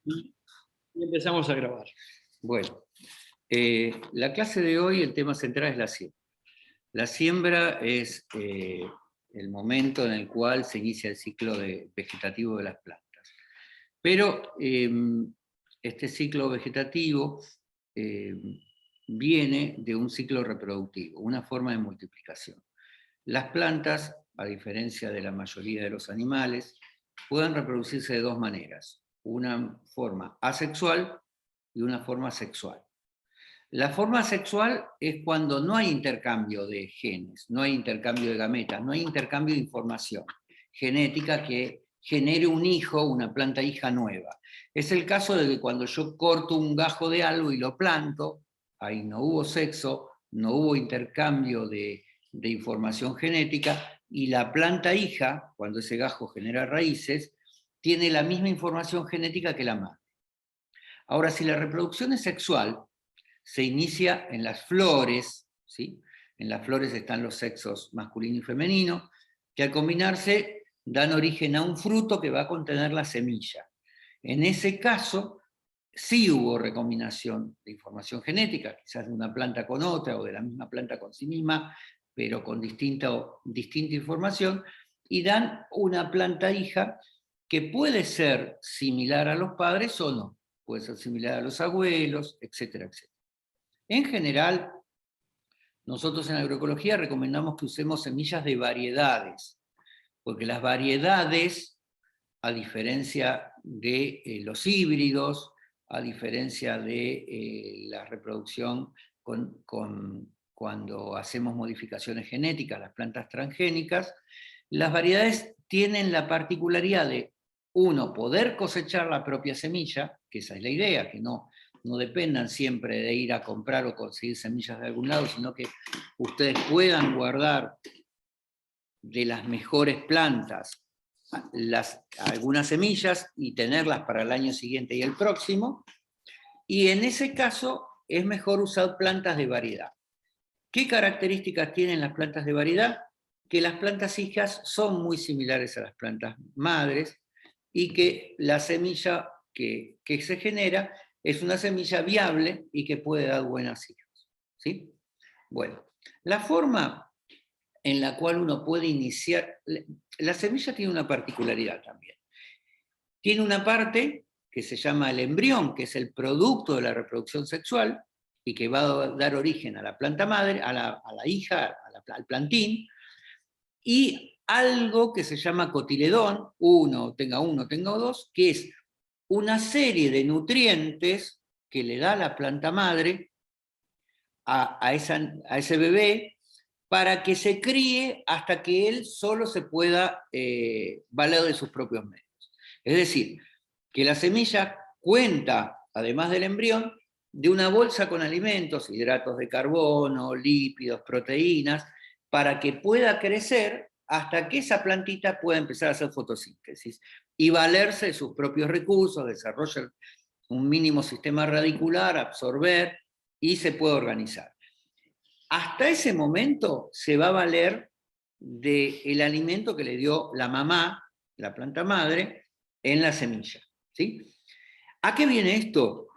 Y empezamos a grabar. Bueno, la clase de hoy, el tema central es la siembra. La siembra es el momento en el cual se inicia el ciclo vegetativo de las plantas. Pero este ciclo vegetativo viene de un ciclo reproductivo, una forma de multiplicación. Las plantas, a diferencia de la mayoría de los animales, pueden reproducirse de dos maneras: una forma asexual y una forma sexual. La forma sexual es cuando no hay intercambio de genes, no hay intercambio de gametas, no hay intercambio de información genética que genere un hijo, una planta hija nueva. Es el caso de que cuando yo corto un gajo de algo y lo planto, ahí no hubo sexo, no hubo intercambio de información genética, y la planta hija, cuando ese gajo genera raíces, tiene la misma información genética que la madre. Ahora, si la reproducción es sexual, se inicia en las flores, ¿sí? En las flores están los sexos masculino y femenino, que al combinarse dan origen a un fruto que va a contener la semilla. En ese caso, sí hubo recombinación de información genética, quizás de una planta con otra o de la misma planta con sí misma, pero con distinta información, y dan una planta hija que puede ser similar a los padres o no, puede ser similar a los abuelos, etcétera, etcétera. En general, nosotros en agroecología recomendamos que usemos semillas de variedades, porque las variedades, a diferencia de los híbridos, a diferencia de la reproducción cuando hacemos modificaciones genéticas, las plantas transgénicas, las variedades tienen la particularidad de, uno, poder cosechar la propia semilla, que esa es la idea, que no dependan siempre de ir a comprar o conseguir semillas de algún lado, sino que ustedes puedan guardar de las mejores plantas algunas semillas y tenerlas para el año siguiente y el próximo, y en ese caso es mejor usar plantas de variedad. ¿Qué características tienen las plantas de variedad? Que las plantas hijas son muy similares a las plantas madres y que la semilla que se genera es una semilla viable y que puede dar buenas hijas, ¿sí? Bueno, la forma en la cual uno puede iniciar, la semilla tiene una particularidad también. Tiene una parte que se llama el embrión, que es el producto de la reproducción sexual y que va a dar origen a la planta madre, a la hija, al plantín, y algo que se llama cotiledón, tenga uno, tenga dos, que es una serie de nutrientes que le da la planta madre a ese bebé para que se críe hasta que él solo se pueda valer de sus propios medios. Es decir, que la semilla cuenta, además del embrión, de una bolsa con alimentos, hidratos de carbono, lípidos, proteínas, para que pueda crecer hasta que esa plantita pueda empezar a hacer fotosíntesis y valerse de sus propios recursos, desarrollar un mínimo sistema radicular, absorber y se puede organizar. Hasta ese momento se va a valer del alimento que le dio la mamá, la planta madre, en la semilla, ¿sí? ¿A qué viene esto?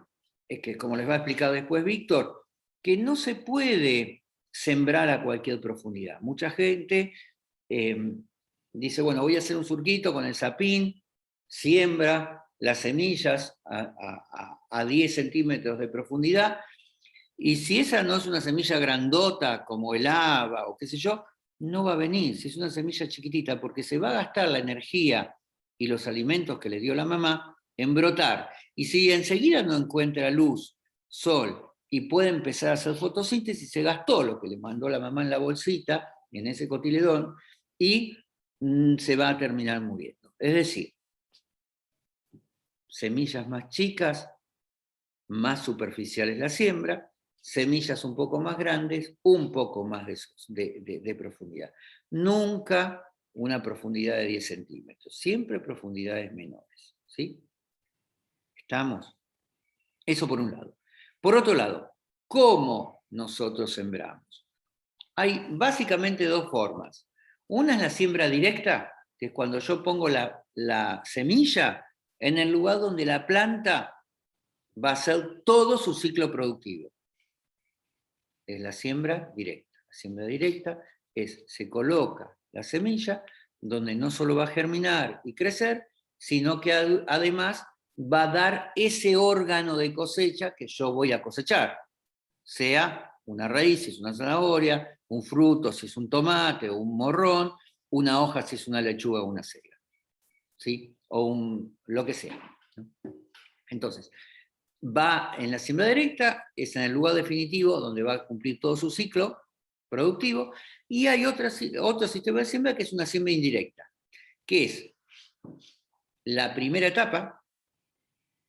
Es que, como les va a explicar después Víctor, que no se puede sembrar a cualquier profundidad. Mucha gente dice, bueno, voy a hacer un surquito con el sapín, siembra las semillas a 10 centímetros de profundidad, y si esa no es una semilla grandota como el haba o qué sé yo, no va a venir. Si es una semilla chiquitita, porque se va a gastar la energía y los alimentos que le dio la mamá en brotar. Y si enseguida no encuentra luz, sol, y puede empezar a hacer fotosíntesis, se gastó lo que le mandó la mamá en la bolsita, en ese cotiledón, y se va a terminar muriendo. Es decir, semillas más chicas, más superficiales la siembra, semillas un poco más grandes, un poco más de profundidad. Nunca una profundidad de 10 centímetros, siempre profundidades menores, ¿sí? ¿Estamos? Eso por un lado. Por otro lado, ¿cómo nosotros sembramos? Hay básicamente dos formas. Una es la siembra directa, que es cuando yo pongo la semilla en el lugar donde la planta va a hacer todo su ciclo productivo. Es la siembra directa. La siembra directa se coloca la semilla donde no solo va a germinar y crecer, sino que además va a dar ese órgano de cosecha que yo voy a cosechar. Sea una raíz, si es una zanahoria, un fruto, si es un tomate o un morrón, una hoja, si es una lechuga o una cera, ¿sí? O lo que sea, ¿no? Entonces, va en la siembra directa, es en el lugar definitivo donde va a cumplir todo su ciclo productivo, y hay otro sistema de siembra que es una siembra indirecta, que es la primera etapa,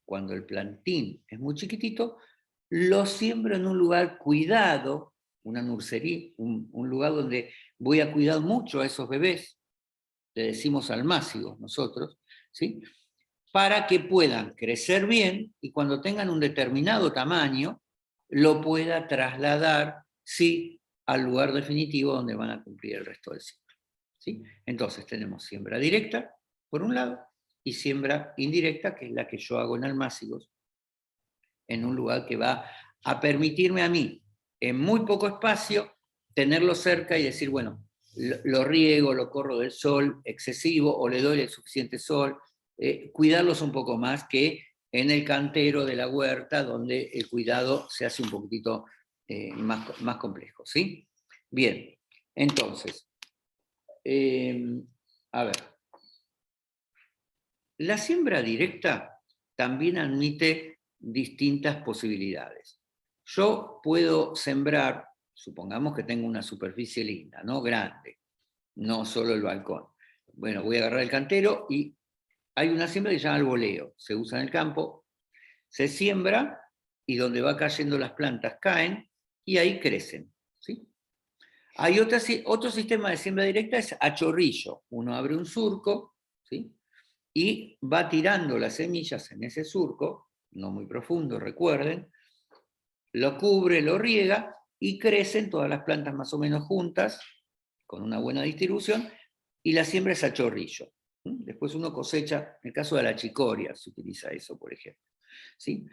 cuando el plantín es muy chiquitito, lo siembro en un lugar cuidado, una nursería, un lugar donde voy a cuidar mucho a esos bebés, le decimos almácigos nosotros, ¿sí? Para que puedan crecer bien y cuando tengan un determinado tamaño, lo pueda trasladar, sí, al lugar definitivo donde van a cumplir el resto del ciclo, ¿sí? Entonces tenemos siembra directa, por un lado, y siembra indirecta, que es la que yo hago en almácigos, en un lugar que va a permitirme a mí, en muy poco espacio, tenerlo cerca y decir, bueno, lo riego, lo corro del sol excesivo, o le doy el suficiente sol, cuidarlos un poco más que en el cantero de la huerta, donde el cuidado se hace un poquitito más complejo, ¿sí? Bien, entonces, a ver, la siembra directa también admite distintas posibilidades. Yo puedo sembrar, supongamos que tengo una superficie linda, ¿no? Grande, no solo el balcón. Bueno, voy a agarrar el cantero y hay una siembra que se llama el boleo. Se usa en el campo, se siembra y donde va cayendo las plantas caen y ahí crecen, ¿sí? Hay otro sistema de siembra directa, es a chorrillo. Uno abre un surco, ¿sí? Y va tirando las semillas en ese surco, no muy profundo, recuerden, lo cubre, lo riega y crecen todas las plantas más o menos juntas, con una buena distribución, y la siembra es a chorrillo. Después uno cosecha, en el caso de la chicoria se utiliza eso, por ejemplo, ¿sí?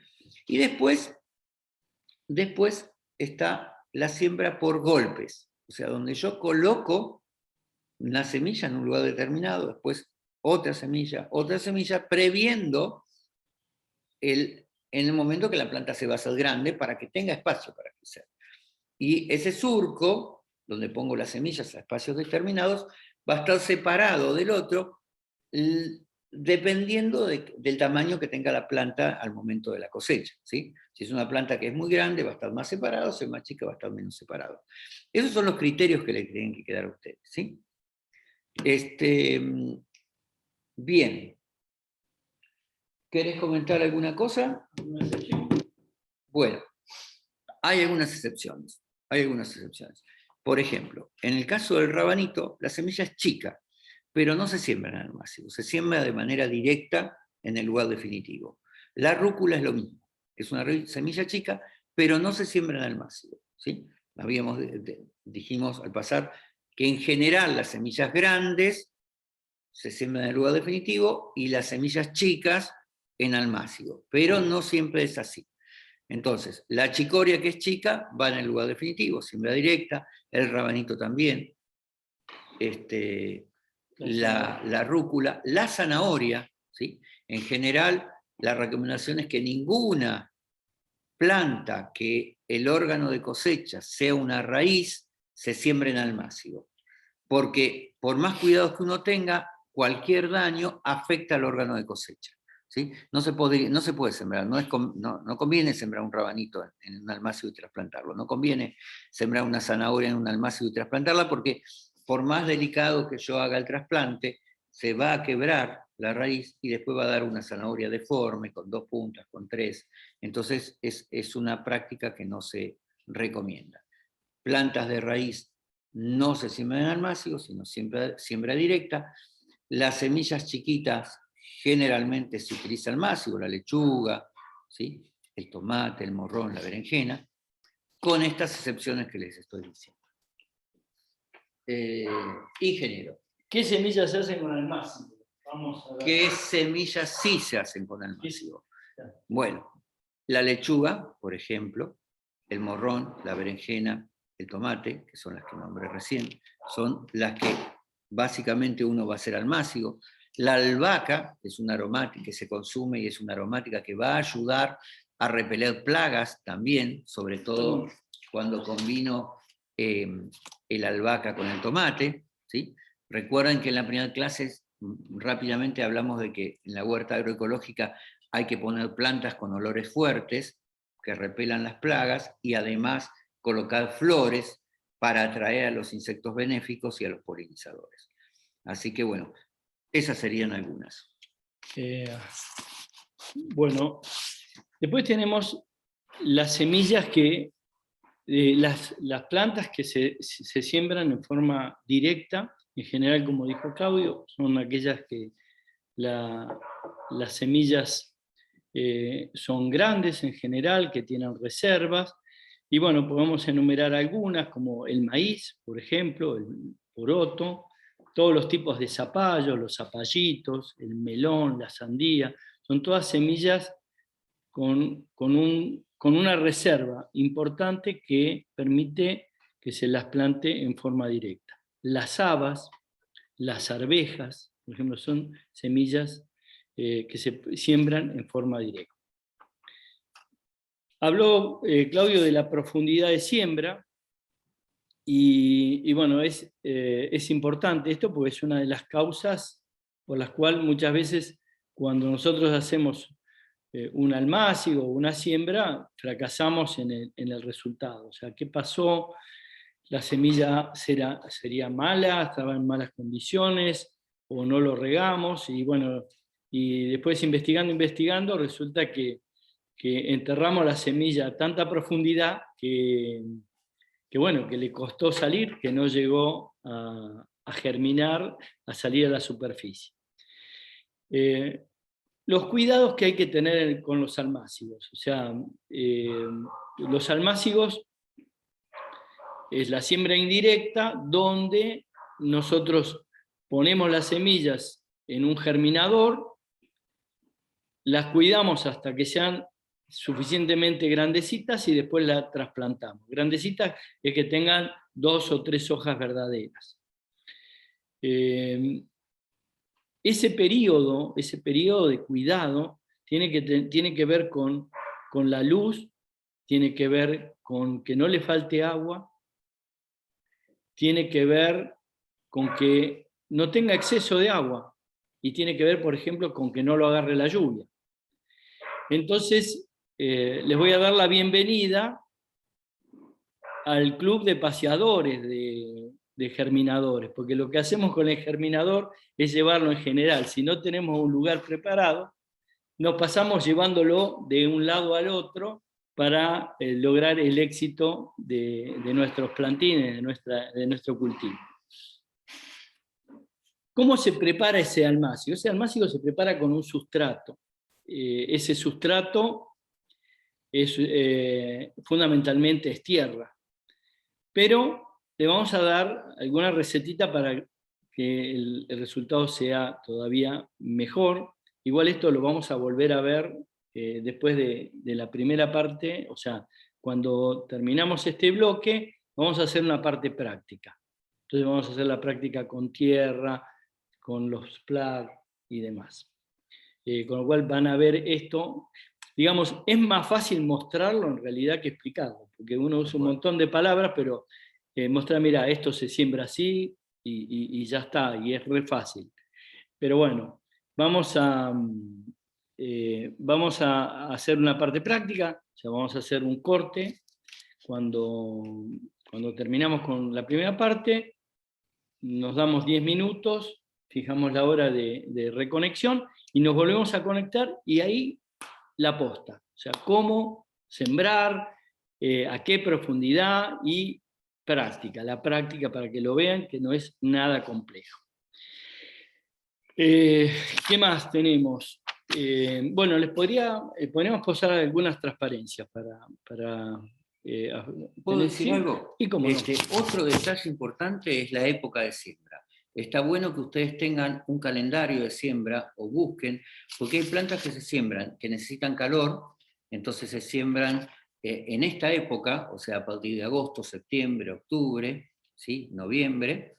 Y después está la siembra por golpes, o sea, donde yo coloco una semilla en un lugar determinado, después otra semilla, previendo en el momento que la planta se va a hacer grande para que tenga espacio para crecer. Y ese surco, donde pongo las semillas a espacios determinados, va a estar separado del otro dependiendo del tamaño que tenga la planta al momento de la cosecha, ¿sí? Si es una planta que es muy grande, va a estar más separado, si es más chica, va a estar menos separado. Esos son los criterios que le tienen que quedar a ustedes, ¿sí? Bien. ¿Querés comentar alguna cosa? Bueno, hay algunas excepciones. Por ejemplo, en el caso del rabanito, la semilla es chica, pero no se siembra en almácigo, se siembra de manera directa en el lugar definitivo. La rúcula es lo mismo, es una semilla chica, pero no se siembra en almácigo, ¿sí? Dijimos al pasar que en general las semillas grandes se siembran en el lugar definitivo y las semillas chicas en almácigo, pero no siempre es así. Entonces, la chicoria, que es chica, va en el lugar definitivo, siembra directa, el rabanito también, la rúcula, la zanahoria, ¿sí? En general, la recomendación es que ninguna planta que el órgano de cosecha sea una raíz se siembre en almácigo, porque por más cuidados que uno tenga, cualquier daño afecta al órgano de cosecha, ¿sí? No se puede sembrar, no conviene sembrar un rabanito en un almácigo y trasplantarlo, no conviene sembrar una zanahoria en un almácigo y trasplantarla, porque por más delicado que yo haga el trasplante, se va a quebrar la raíz y después va a dar una zanahoria deforme, con 2 puntas, con 3. Entonces es una práctica que no se recomienda. Plantas de raíz no se siembran en almácigo, sino siembra directa. Las semillas chiquitas generalmente se utiliza almácigo, la lechuga, ¿sí? El tomate, el morrón, la berenjena, con estas excepciones que les estoy diciendo. Ingeniero. ¿Qué semillas se hacen con almácigo? Vamos a ver. ¿Qué semillas sí se hacen con almácigo? Bueno, la lechuga, por ejemplo, el morrón, la berenjena, el tomate, que son las que nombré recién, son las que básicamente uno va a hacer almácigo. La albahaca, que es una aromática que se consume y es una aromática que va a ayudar a repeler plagas también, sobre todo cuando combino el albahaca con el tomate, ¿sí? Recuerden que en la primera clase rápidamente hablamos de que en la huerta agroecológica hay que poner plantas con olores fuertes que repelan las plagas y además colocar flores para atraer a los insectos benéficos y a los polinizadores. Así que bueno, esas serían algunas. Bueno, después tenemos las semillas que, las plantas que se siembran en forma directa, en general, como dijo Claudio, son aquellas que las semillas son grandes en general, que tienen reservas, y bueno, podemos enumerar algunas, como el maíz, por ejemplo, el poroto, todos los tipos de zapallos, los zapallitos, el melón, la sandía, son todas semillas con una reserva importante que permite que se las plante en forma directa. Las habas, las arvejas, por ejemplo, son semillas que se siembran en forma directa. Habló Claudio de la profundidad de siembra, y bueno, es importante esto porque es una de las causas por las cuales muchas veces cuando nosotros hacemos un almácigo o una siembra, fracasamos en el resultado. O sea, ¿qué pasó? La semilla sería mala, estaba en malas condiciones, o no lo regamos, y bueno, y después investigando, resulta que enterramos la semilla a tanta profundidad que bueno, que le costó salir, que no llegó a germinar, a salir a la superficie. Los cuidados que hay que tener con los almácigos. O sea, los almácigos es la siembra indirecta, donde nosotros ponemos las semillas en un germinador, las cuidamos hasta que sean suficientemente grandecitas y después las trasplantamos. Grandecitas es que tengan 2 o 3 hojas verdaderas. Ese periodo de cuidado tiene que ver con la luz, tiene que ver con que no le falte agua, tiene que ver con que no tenga exceso de agua, y tiene que ver, por ejemplo, con que no lo agarre la lluvia. Entonces, les voy a dar la bienvenida al club de paseadores de germinadores, porque lo que hacemos con el germinador es llevarlo en general. Si no tenemos un lugar preparado, nos pasamos llevándolo de un lado al otro para lograr el éxito de nuestros plantines, de nuestro cultivo. ¿Cómo se prepara ese almácigo? Ese almácigo se prepara con un sustrato. Ese sustrato fundamentalmente es tierra. Pero le vamos a dar alguna recetita para que el resultado sea todavía mejor. Igual esto lo vamos a volver a ver después de la primera parte, o sea, cuando terminamos este bloque, vamos a hacer una parte práctica. Entonces vamos a hacer la práctica con tierra, con los plaques y demás. Con lo cual van a ver esto. Digamos, es más fácil mostrarlo en realidad que explicarlo, porque uno usa un montón de palabras, pero mostrar, mira, esto se siembra así y ya está, y es re fácil. Pero bueno, vamos a hacer una parte práctica, o sea, vamos a hacer un corte. Cuando terminamos con la primera parte, nos damos 10 minutos, fijamos la hora de reconexión y nos volvemos a conectar, y ahí la posta, o sea, cómo sembrar, a qué profundidad y práctica, la práctica para que lo vean, que no es nada complejo. ¿Qué más tenemos? Bueno, podríamos posar algunas transparencias para ¿Puedo decir algo? ¿Y cómo no? Otro detalle importante es la época de siembra. está bueno que ustedes tengan un calendario de siembra o busquen, porque hay plantas que se siembran, que necesitan calor, entonces se siembran en esta época, o sea, a partir de agosto, septiembre, octubre, ¿sí? Noviembre,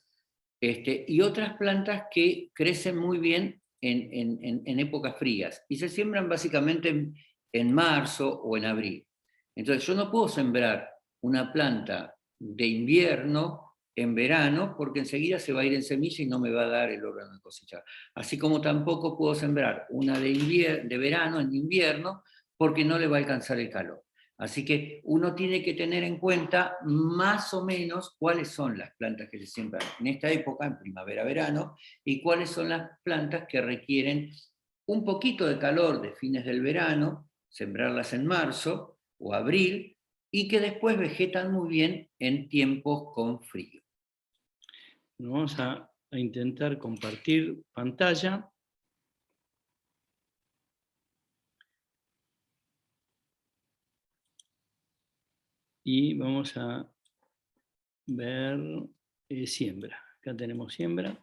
y otras plantas que crecen muy bien en épocas frías, y se siembran básicamente en marzo o en abril. Entonces yo no puedo sembrar una planta de invierno en verano, porque enseguida se va a ir en semilla y no me va a dar el órgano de cosechar. Así como tampoco puedo sembrar una de verano en invierno, porque no le va a alcanzar el calor. Así que uno tiene que tener en cuenta más o menos cuáles son las plantas que se siembran en esta época, en primavera-verano, y cuáles son las plantas que requieren un poquito de calor de fines del verano, sembrarlas en marzo o abril, y que después vegetan muy bien en tiempos con frío. Vamos a intentar compartir pantalla. Y vamos a ver siembra. Acá tenemos siembra.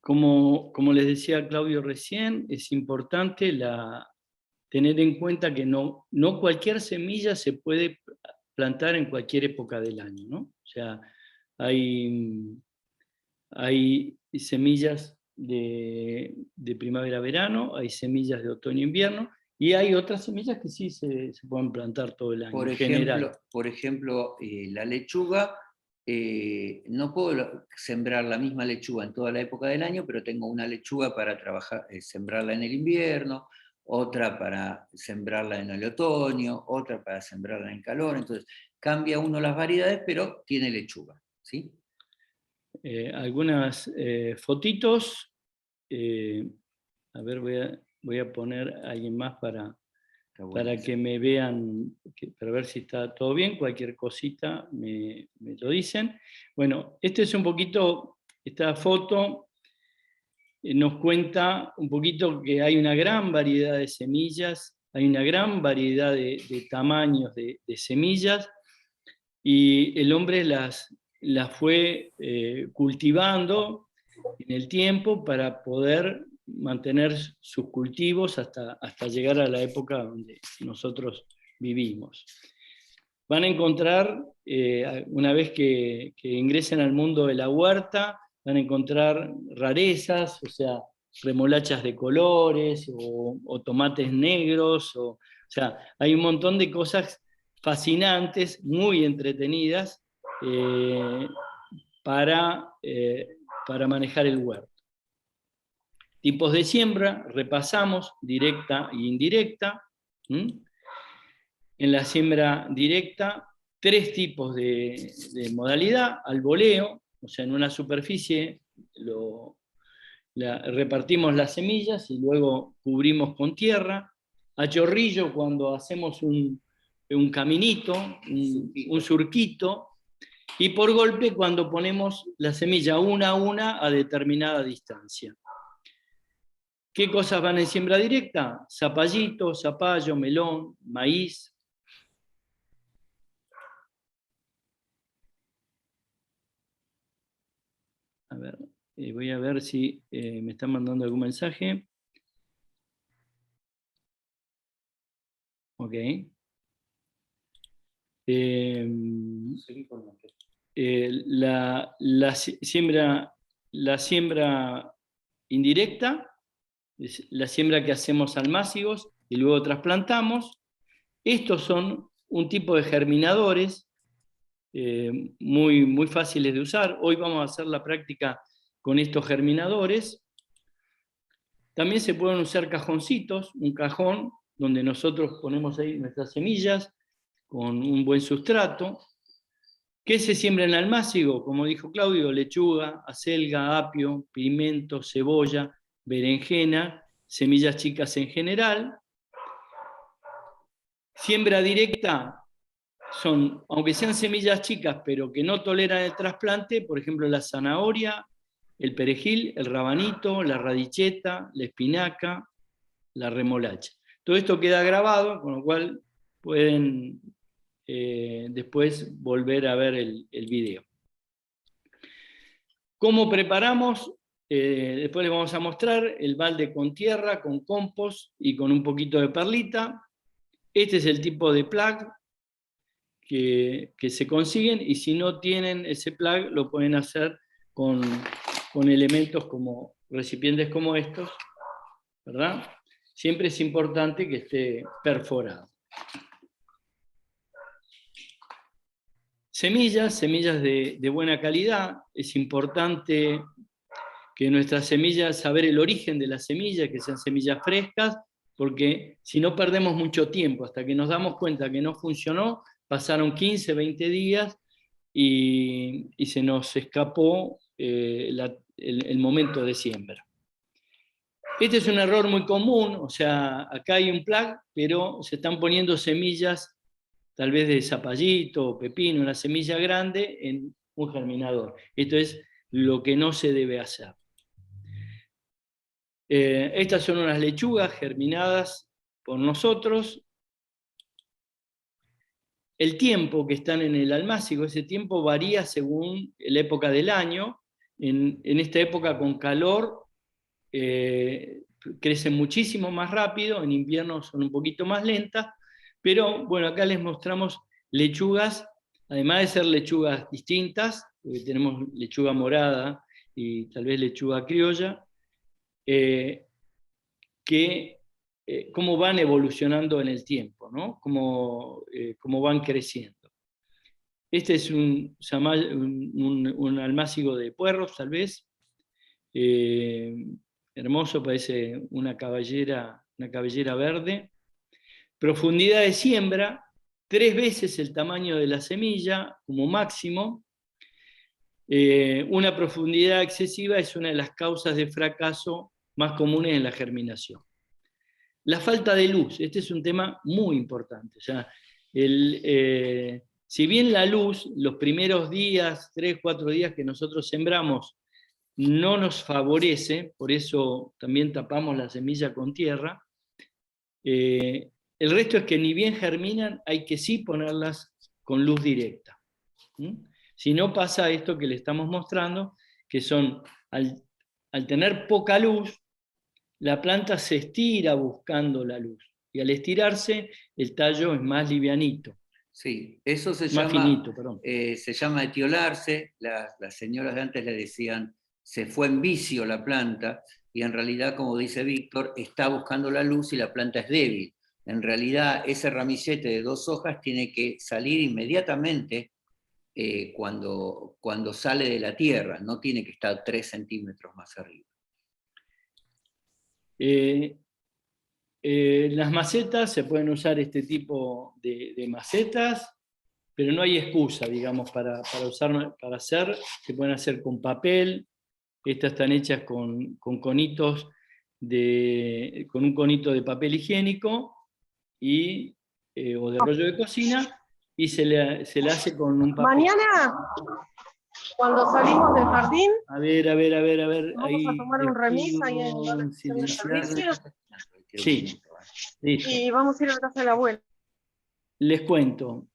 Como les decía Claudio recién, es importante tener en cuenta que no cualquier semilla se puede plantar en cualquier época del año, ¿no? O sea, hay semillas de primavera-verano, hay semillas de otoño-invierno, y hay otras semillas que sí se pueden plantar todo el año, en general. Por ejemplo, la lechuga, no puedo sembrar la misma lechuga en toda la época del año, pero tengo una lechuga para trabajar, sembrarla en el invierno, otra para sembrarla en el otoño, otra para sembrarla en calor. Entonces, cambia uno las variedades, pero tiene lechuga, ¿sí? Algunas fotitos. A ver, voy a poner a alguien más para que me vean, para ver si está todo bien. Cualquier cosita me lo dicen. Bueno, es un poquito, esta foto nos cuenta un poquito que hay una gran variedad de semillas, hay una gran variedad de tamaños de semillas, y el hombre las fue cultivando en el tiempo para poder mantener sus cultivos hasta llegar a la época donde nosotros vivimos. Van a encontrar, una vez que ingresen al mundo de la huerta, van a encontrar rarezas, o sea, remolachas de colores o tomates negros, o sea, hay un montón de cosas fascinantes, muy entretenidas, para manejar el huerto. Tipos de siembra, repasamos, directa e indirecta. En la siembra directa, 3 tipos de modalidad: al voleo, o sea, en una superficie repartimos las semillas y luego cubrimos con tierra; a chorrillo, cuando hacemos un caminito, un surquito; y por golpe, cuando ponemos la semilla una a una a determinada distancia. ¿Qué cosas van en siembra directa? Zapallito, zapallo, melón, maíz. A ver, voy a ver si me están mandando algún mensaje. Ok. La siembra indirecta es la siembra que hacemos almácigos y luego trasplantamos. Estos son un tipo de germinadores muy, muy fáciles de usar. Hoy vamos a hacer la práctica con estos germinadores. También se pueden usar cajoncitos, un cajón donde nosotros ponemos ahí nuestras semillas con un buen sustrato. ¿Qué se siembra en almácigo? Como dijo Claudio: lechuga, acelga, apio, pimiento, cebolla, berenjena, semillas chicas en general. Siembra directa son, aunque sean semillas chicas, pero que no toleran el trasplante, por ejemplo, la zanahoria, el perejil, el rabanito, la radicheta, la espinaca, la remolacha. Todo esto queda grabado, con lo cual pueden después volver a ver el video. ¿Cómo preparamos? Después les vamos a mostrar el balde con tierra, con compost y con un poquito de perlita. Este es el tipo de plug que se consiguen, y si no tienen ese plug lo pueden hacer con elementos como recipientes como estos, ¿verdad? Siempre es importante que esté perforado. Semillas de buena calidad. Es importante que nuestras semillas, saber el origen de las semillas, que sean semillas frescas, porque si no perdemos mucho tiempo, hasta que nos damos cuenta que no funcionó, pasaron 15, 20 días y se nos escapó el momento de siembra. Este es un error muy común, o sea, acá hay un plug, pero se están poniendo semillas, tal vez de zapallito o pepino, una semilla grande en un germinador. Esto es lo que no se debe hacer. Estas son unas lechugas germinadas por nosotros. El tiempo que están en el almácigo, ese tiempo varía según la época del año. En esta época con calor crecen muchísimo más rápido, en invierno son un poquito más lentas, pero bueno, acá les mostramos lechugas, además de ser lechugas distintas, porque tenemos lechuga morada y tal vez lechuga criolla, cómo van evolucionando en el tiempo, ¿no? Cómo van creciendo. Este es un almácigo de puerros, tal vez, hermoso, parece una cabellera verde. Profundidad de siembra, 3 veces el tamaño de la semilla como máximo. Una profundidad excesiva es una de las causas de fracaso más comunes en la germinación. La falta de luz, este es un tema muy importante. O sea, si bien la luz, los primeros días, 3, 4 días que nosotros sembramos, no nos favorece, por eso también tapamos la semilla con tierra, el resto es que ni bien germinan, hay que sí ponerlas con luz directa. Si no pasa esto que le estamos mostrando, que son, al tener poca luz, la planta se estira buscando la luz, y al estirarse, el tallo es más livianito. Sí, eso se más llama, finito, perdón. Se llama etiolarse. Las señoras de antes le decían, se fue en vicio la planta, y en realidad, como dice Víctor, está buscando la luz y la planta es débil. En realidad, ese ramillete de 2 hojas tiene que salir inmediatamente cuando sale de la tierra, no tiene que estar 3 centímetros más arriba. Las macetas, se pueden usar este tipo de macetas, pero no hay excusa, digamos, para hacer. Se pueden hacer con papel. Estas están hechas con conitos con un conito de papel higiénico o de rollo de cocina, y se le hace con un papel. Mañana, cuando salimos del jardín, A ver. vamos Ahí a tomar un remis ahí en el servicio. Sí, listo. Y vamos a ir a la casa de la abuela. Les cuento.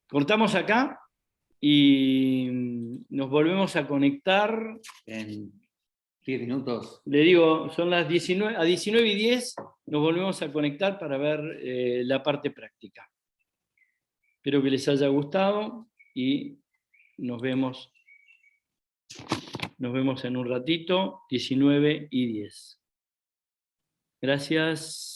Cortamos acá y nos volvemos a conectar. En 10 minutos. Le digo, son las 19, a 19:10 nos volvemos a conectar para ver la parte práctica. Espero que les haya gustado y nos vemos en un ratito, 19:10. Gracias.